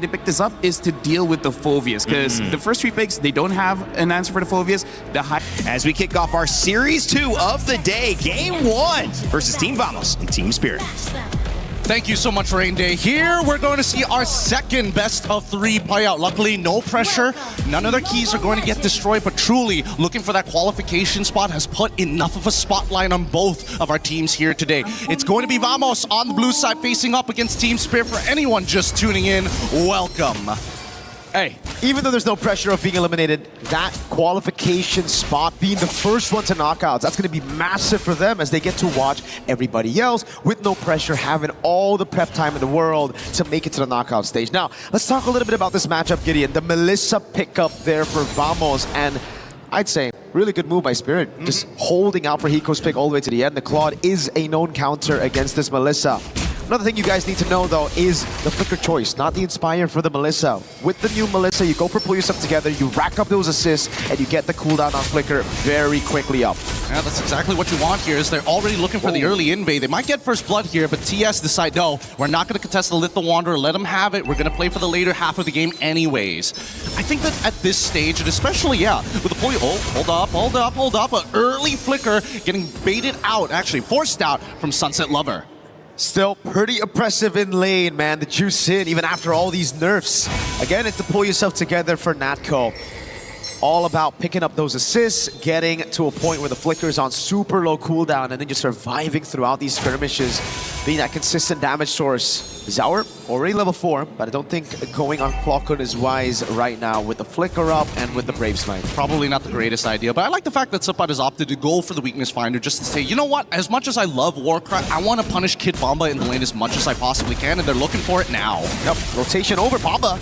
to pick this up is to deal with the Phobias, because the first 3 picks, they don't have an answer for the Phobias. As we kick off our Series 2 of the day, Game 1 versus Team Vamos and Team Spirit. Thank you so much, Rain Day. Here, we're going to see our second best of 3 play out. Luckily, no pressure. None of their keys are going to get destroyed, but truly looking for that qualification spot has put enough of a spotlight on both of our teams here today. It's going to be Vamos on the blue side facing up against Team Spirit. For anyone just tuning in, welcome. Hey, even though there's no pressure of being eliminated, that qualification spot being the first one to knockouts, that's going to be massive for them as they get to watch everybody else with no pressure, having all the prep time in the world to make it to the knockout stage. Now, let's talk a little bit about this matchup, Gideon. The Melissa pickup there for Vamos, and I'd say really good move by Spirit. Just holding out for Hiko's pick all the way to the end. The Claude is a known counter against this Melissa. Another thing you guys need to know, though, is the Flicker choice, not the Inspire for the Melissa. With the new Melissa, you go for pull yourself together, you rack up those assists, and you get the cooldown on Flicker very quickly up. Yeah, that's exactly what you want here, is they're already looking for the early invade. They might get first blood here, but TS decide, no, we're not going to contest the Lethal Wanderer, let them have it, we're going to play for the later half of the game anyways. I think that at this stage, and especially, yeah, with the pull, hold up, an early Flicker getting baited out, actually forced out from Sunset Lover. Still pretty oppressive in lane, man. The juice in, even after all these nerfs. Again, it's to pull yourself together for Natco. All about picking up those assists, getting to a point where the Flicker is on super low cooldown, and then just surviving throughout these skirmishes, being that consistent damage source. Zaur, already level 4, but I don't think going on Clockon is wise right now with the Flicker up and with the Brave Smite. Probably not the greatest idea, but I like the fact that Supat has opted to go for the Weakness Finder just to say, you know what, as much as I love Warcraft, I want to punish Kid Bomba in the lane as much as I possibly can, and they're looking for it now. Yep, rotation over, Bomba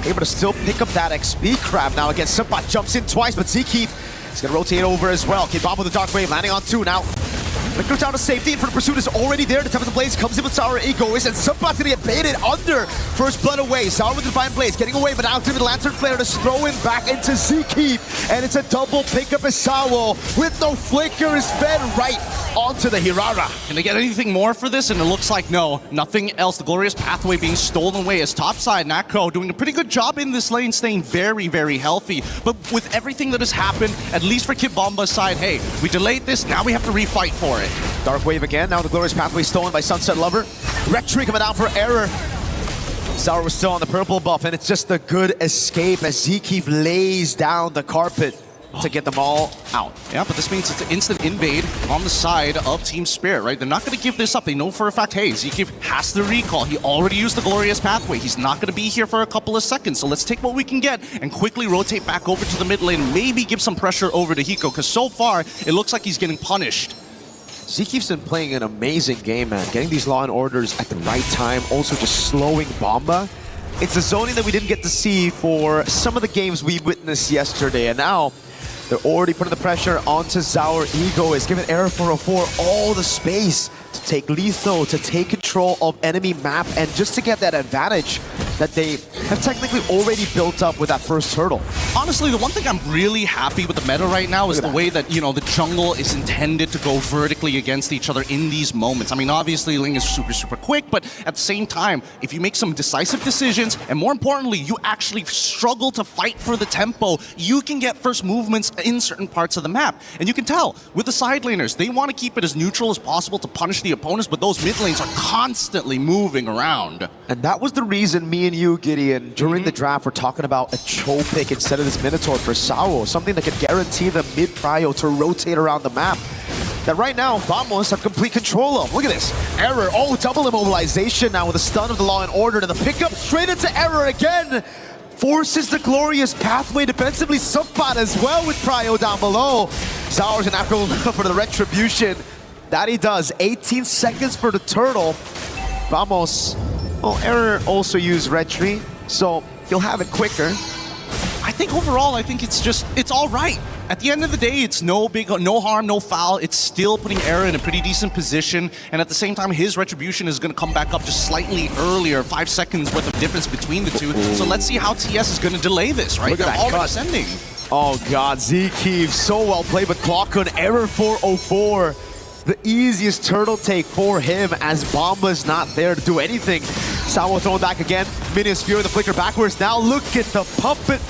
able to still pick up that XP crab now against Supat, jumps in twice, but Zkeef is going to rotate over as well. Kid Bomba with the Dark Wave, landing on 2 now. Flicker down to safety, and for the pursuit is already there. The Tempest of Blaze comes in with Sour Egoist, and Supat's gonna get baited under. First blood away. Sour with the Divine Blaze getting away, but now to the Lantern Flare to throw him back into Zkeef. And it's a double pickup as Sawo with no Flicker is fed right onto the Hirara. Can they get anything more for this? And it looks like no, nothing else. The Glorious Pathway being stolen away as topside. Natco doing a pretty good job in this lane, staying very, very healthy. But with everything that has happened, at least for Kid Bomba's side, hey, we delayed this, now we have to refight for it. Dark Wave again, now the Glorious Pathway stolen by Sunset Lover. Retry coming out for error. Zaur was still on the purple buff, and it's just a good escape as Zkeef lays down the carpet to get them all out. Yeah, but this means it's an instant invade on the side of Team Spirit, right? They're not going to give this up. They know for a fact, hey, Zkeef has to recall. He already used the Glorious Pathway. He's not going to be here for a couple of seconds, so let's take what we can get and quickly rotate back over to the mid lane, maybe give some pressure over to Hiko, because so far, it looks like he's getting punished. Zkeef's been playing an amazing game, man. Getting these Law & Orders at the right time, also just slowing Bomba. It's a zoning that we didn't get to see for some of the games we witnessed yesterday, and now they're already putting the pressure onto Zaur. Ego is giving Error 404 all the space to take lethal, to take control of enemy map, and just to get that advantage that they have technically already built up with that first turtle. Honestly, the one thing I'm really happy with the meta right now is the way that, you know, the jungle is intended to go vertically against each other in these moments. I mean, obviously, Ling is super, super quick, but at the same time, if you make some decisive decisions, and more importantly, you actually struggle to fight for the tempo, you can get first movements in certain parts of the map. And you can tell, with the side laners, they want to keep it as neutral as possible to punish the opponents, but those mid lanes are constantly moving around. And that was the reason me and you, Gideon, during the draft, were talking about a Cho pick instead of this Minotaur for Sawo, something that could guarantee the mid-prio to rotate around the map. That right now, Vamos have complete control of. Look at this. Error, double immobilization now with a stun of the Law & Order, and the pickup straight into Error again. Forces the Glorious Pathway defensively. Supat as well with prio down below. Zaur's gonna have to go for the Retribution. That he does. 18 seconds for the turtle. Vamos. Well, Error also used Retry, so he'll have it quicker. I think overall, I think it's all right. At the end of the day, it's no harm, no foul. It's still putting Error in a pretty decent position, and at the same time, his Retribution is going to come back up just slightly earlier, 5 seconds worth of difference between the two. So let's see how TS is going to delay this, right? They're already sending. Oh god, Zkeef, so well played, but clock on Error 404. The easiest turtle take for him as Bomba's not there to do anything. Sawo throwing back again. Minions Fury, the flicker backwards. Now look at the puppet.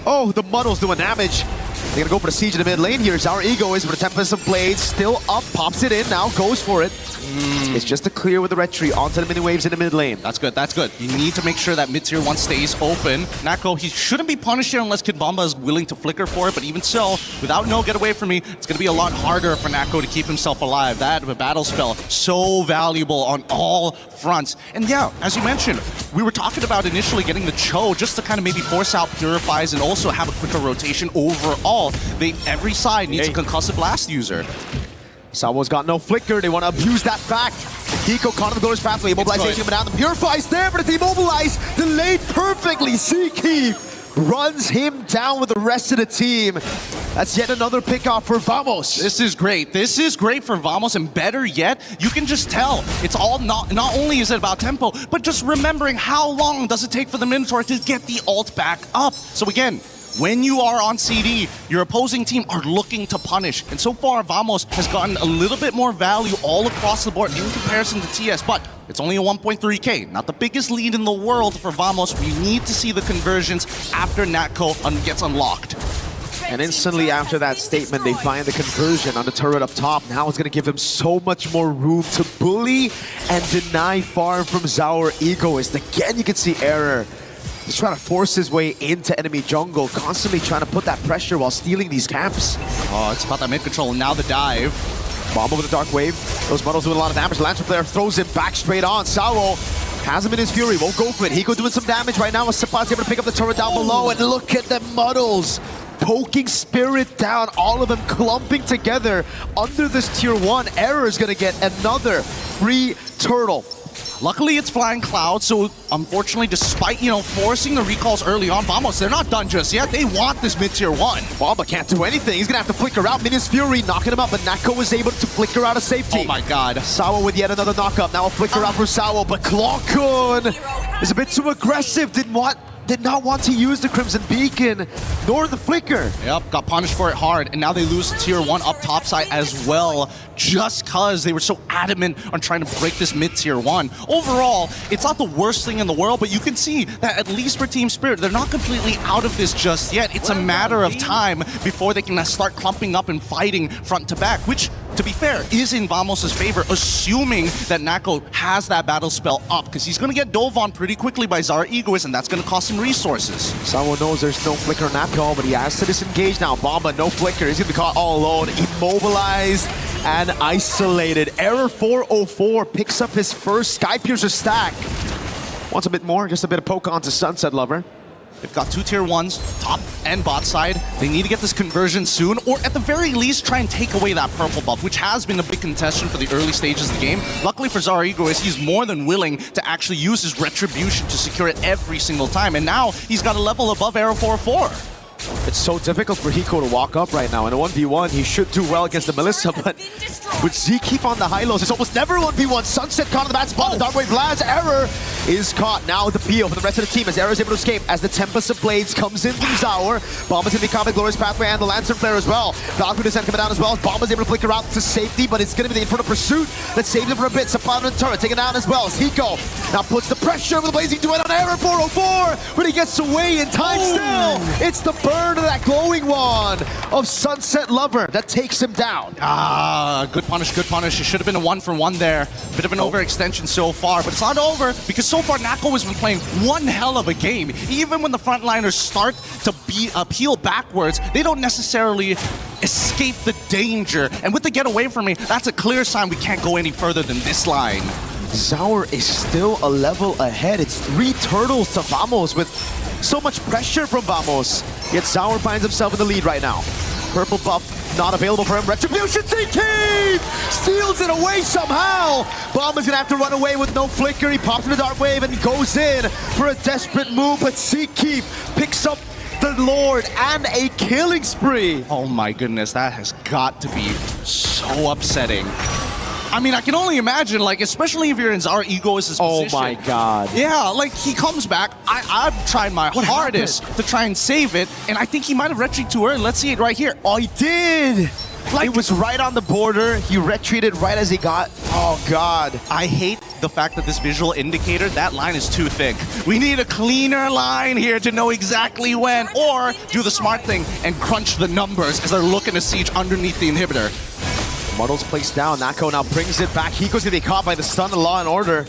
Oh, the Muddle's doing damage. They're gonna go for the siege in the mid lane here. Our ego is with the Tempest of Blades. Still up, pops it in, now goes for it. It's just a clear with the retreat onto the mini waves in the mid lane. That's good, that's good. You need to make sure that mid-tier 1 stays open. Nako, he shouldn't be punished here unless Kid Bomba is willing to flicker for it, but even so, without no get away from me, it's gonna be a lot harder for Nako to keep himself alive. That battle spell, so valuable on all fronts. And yeah, as you mentioned, we were talking about initially getting the Cho just to kind of maybe force out Purifies and also have a quicker rotation overall. Every side needs a concussive blast user. Sawo's got no flicker. They want to abuse that fact. Hiko caught him the Glorious Pathway. Immobilization coming down. The Purify's there, but it's immobilized. Delayed perfectly. Seakeep runs him down with the rest of the team. That's yet another pickoff for Vamos. This is great. This is great for Vamos, and better yet, you can just tell it's all not only is it about tempo, but just remembering how long does it take for the Minotaur to get the ult back up. So again, when you are on CD, your opposing team are looking to punish. And so far, Vamos has gotten a little bit more value all across the board in comparison to TS, but it's only a 1.3k. Not the biggest lead in the world for Vamos. We need to see the conversions after Natco gets unlocked. And instantly after that statement, they find the conversion on the turret up top. Now it's going to give him so much more room to bully and deny farm from Zaur Egoist. Again, you can see Error. He's trying to force his way into enemy jungle, constantly trying to put that pressure while stealing these camps. Oh, it's about that mid control, and now the dive. Bomb over the Dark Wave. Those Muddles doing a lot of damage. Lantern Flare throws him back straight on. Sawo has him in his fury, won't go for it. Hiko doing some damage right now. Sapa's able to pick up the turret down below, and look at the Muddles. Poking Spirit down, all of them clumping together under this tier 1. Error is going to get another free turtle. Luckily, it's Flying Cloud, so unfortunately, despite, forcing the recalls early on, Vamos, they're not done just yet. They want this mid-tier 1. Bomba can't do anything. He's gonna have to flicker out. Minions Fury knocking him up, but Nako was able to flicker out of safety. Oh my god. Sawo with yet another knockup. Now a flicker out for Sawo, but Clockun is a bit too aggressive. Did not want to use the Crimson Beacon, nor the flicker. Yep, got punished for it hard, and now they lose tier 1 up top side as well, just because they were so adamant on trying to break this mid-tier 1. Overall, it's not the worst thing in the world, but you can see that at least for Team Spirit, they're not completely out of this just yet. It's a matter of time before they can start clumping up and fighting front to back, which, to be fair, is in Vamos' favor, assuming that Nako has that battle spell up, because he's going to get dove on pretty quickly by Zara Egoist, and that's going to cost him resources. Sawo knows there's no flicker on Nako, but he has to disengage now. Bomba, no flicker. He's going to be caught all alone, immobilized and isolated. Error 404 picks up his first Sky Piercer stack. Wants a bit more, just a bit of poke onto Sunset Lover. They've got 2 tier 1s, top and bot side. They need to get this conversion soon, or at the very least try and take away that purple buff, which has been a big contention for the early stages of the game. Luckily for Zara Egoist, he's more than willing to actually use his retribution to secure it every single time, and now he's got a level above Arrow 4-4. It's so difficult for Hiko to walk up right now. In a 1v1, he should do well against the Melissa, but with Zeke on the high lows, it's almost never 1v1. Sunset caught in the bad spot. The Dark Wave lands. Error is caught now with the peel for the rest of the team as Error is able to escape as the Tempest of Blades comes in from Zaur. Bomba's going to be caught by Glorious Pathway and the Lantern Flare as well. Valkyrie Descent coming down as well. Bomba's able to flicker out to safety, but it's going to be the Inferno Pursuit that saves him for a bit. Sapana and Turret taken down as well as Hiko now puts the pressure with the Blazing Duet on Error 404, but he gets away in time still. It's the burn of that glowing wand of Sunset Lover that takes him down. Good punish, good punish. It should have been a 1-for-1 there. Bit of an overextension so far, but it's not over because so far Nako has been playing one hell of a game. Even when the frontliners start to peel backwards, they don't necessarily escape the danger. And with the get away from me, that's a clear sign we can't go any further than this line. Zaur is still a level ahead. It's 3 turtles to Vamos with so much pressure from Vamos. Yet Zaur finds himself in the lead right now. Purple buff not available for him. Retribution Seakeep steals it away somehow. Bomba's gonna have to run away with no flicker. He pops in the Dark Wave and goes in for a desperate move, but Seakeep picks up the Lord and a killing spree. Oh my goodness, that has got to be so upsetting. I mean, I can only imagine, like, especially if you're in Zara Egoist's position. Oh my god. Yeah, like, he comes back. I've tried my hardest to try and save it, and I think he might have retreated too early. Let's see it right here. Oh, he did! Like, it was right on the border. He retreated right as he got. Oh god. I hate the fact that this visual indicator, that line is too thick. We need a cleaner line here to know exactly when, or do the smart thing and crunch the numbers as they're looking to siege underneath the inhibitor. Muddles placed down. Nako now brings it back. Hiko's gonna be caught by the stun of Law and Order.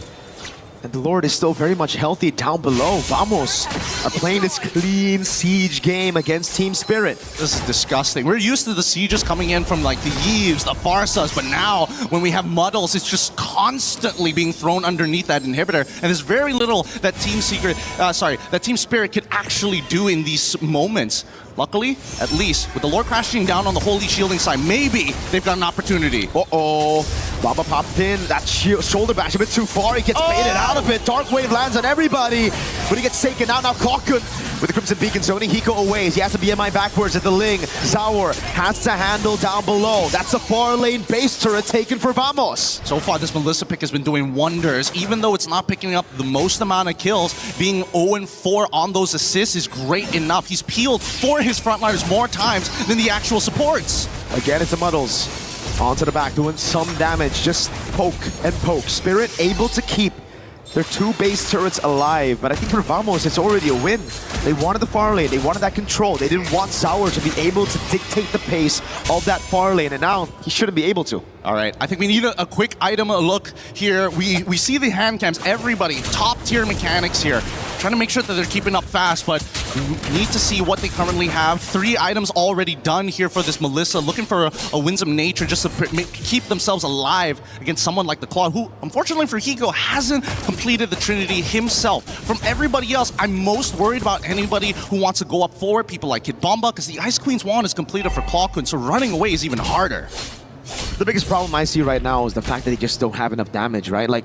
And the Lord is still very much healthy down below. Vamos are playing this clean siege game against Team Spirit. This is disgusting. We're used to the sieges coming in from like the Yves, the Farsas, but now when we have Muddles, it's just constantly being thrown underneath that inhibitor. And there's very little that Team Spirit could actually do in these moments. Luckily, at least, with the Lord crashing down on the Holy Shielding side, maybe they've got an opportunity. Uh-oh. Baba popped in. That shoulder bash a bit too far. He gets baited out of it. Dark Wave lands on everybody. But he gets taken out. Now Cockun with the Crimson Beacon zoning Hiko away. He has a BMI backwards at the Ling. Zaur has to handle down below. That's a far lane base turret taken for Vamos. So far, this Melissa pick has been doing wonders. Even though it's not picking up the most amount of kills, being 0-4 on those assists is great enough. He's peeled for his frontliners more times than the actual supports. Again, it's a Muddles. Onto the back, doing some damage. Just poke and poke. Spirit able to keep their 2 base turrets alive, but I think for Vamos, it's already a win. They wanted the far lane, they wanted that control. They didn't want Zaur to be able to dictate the pace of that far lane, and now he shouldn't be able to. All right, I think we need a quick item look here. We see the hand cams, everybody, top tier mechanics here. Trying to make sure that they're keeping up fast, but we need to see what they currently have. 3 items already done here for this Melissa, looking for a Winsome Nature just to keep themselves alive against someone like the Claw, who, unfortunately for Hiko, hasn't completed the Trinity himself. From everybody else, I'm most worried about anybody who wants to go up forward, people like Kid Bomba, because the Ice Queen's wand is completed for Clawkun, so running away is even harder. The biggest problem I see right now is the fact that they just don't have enough damage, right? Like,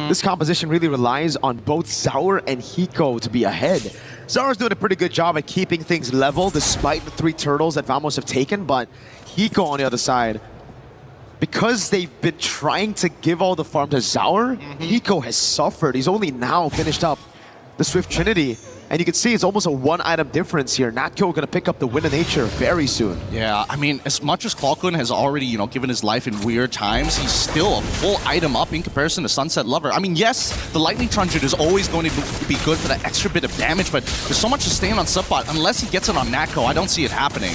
this composition really relies on both Zaur and Hiko to be ahead. Zaur's doing a pretty good job at keeping things level despite the 3 turtles that Vamos have taken, but Hiko on the other side, because they've been trying to give all the farm to Zaur, Hiko has suffered. He's only now finished up the Swift Trinity. And you can see it's almost a 1-item difference here. Natko gonna pick up the Win of Nature very soon. Yeah, I mean, as much as Clawkun has already, given his life in weird times, he's still a full item up in comparison to Sunset Lover. I mean, yes, the Lightning Truncheon is always going to be good for that extra bit of damage, but there's so much to stand on Subbot. Unless he gets it on Natko, I don't see it happening.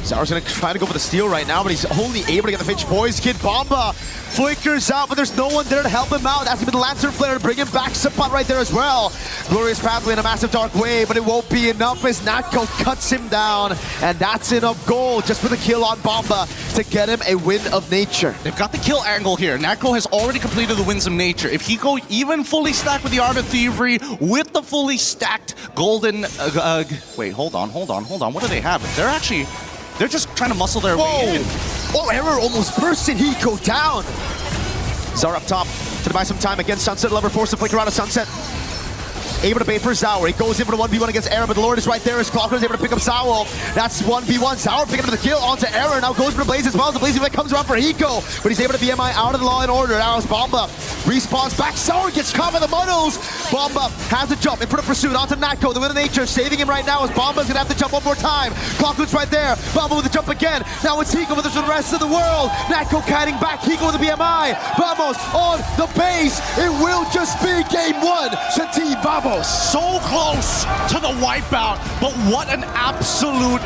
Zaur's gonna try to go for the steal right now, but he's only able to get the Finch Boys. Kid Bomba flickers out, but there's no one there to help him out. That's even the Lancer Flare to bring him back. Suppot right there as well. Glorious Pathway in a massive Dark Wave, but it won't be enough as Natko cuts him down. And that's enough gold just for the kill on Bomba to get him a Win of Nature. They've got the kill angle here. Natko has already completed the Winsome Nature. If Hiko even fully stacked with the Art of Thievery, with the fully stacked golden... wait, hold on. What do they have? They're just trying to muscle their way in. Oh, Error almost bursted Hiko down. Zaur up top to buy some time against Sunset Lover, forced to flicker out of Sunset. Able to bait for Zaur. He goes in for the 1v1 against Error, but the Lord is right there as Clocker is able to pick up Zaur. That's 1v1. Zaur picking up the kill onto Error. Now goes for the Blaze as well. The Blaze comes around for Hiko, but he's able to BMI out of the Law and Order. Now it's Bomba. Respawns back. Zaur gets caught by the Muddles. Bomba has to jump in front of pursuit onto Natko. The Win of Nature saving him right now as Bomba's gonna have to jump one more time. Clocker's right there. Bomba with the jump again. Now it's Hiko with the rest of the world. Natko kiting back. Hiko with the BMI. Vamos on the base. It will just be game 1 to Team Vamos. So close to the wipeout, but what an absolute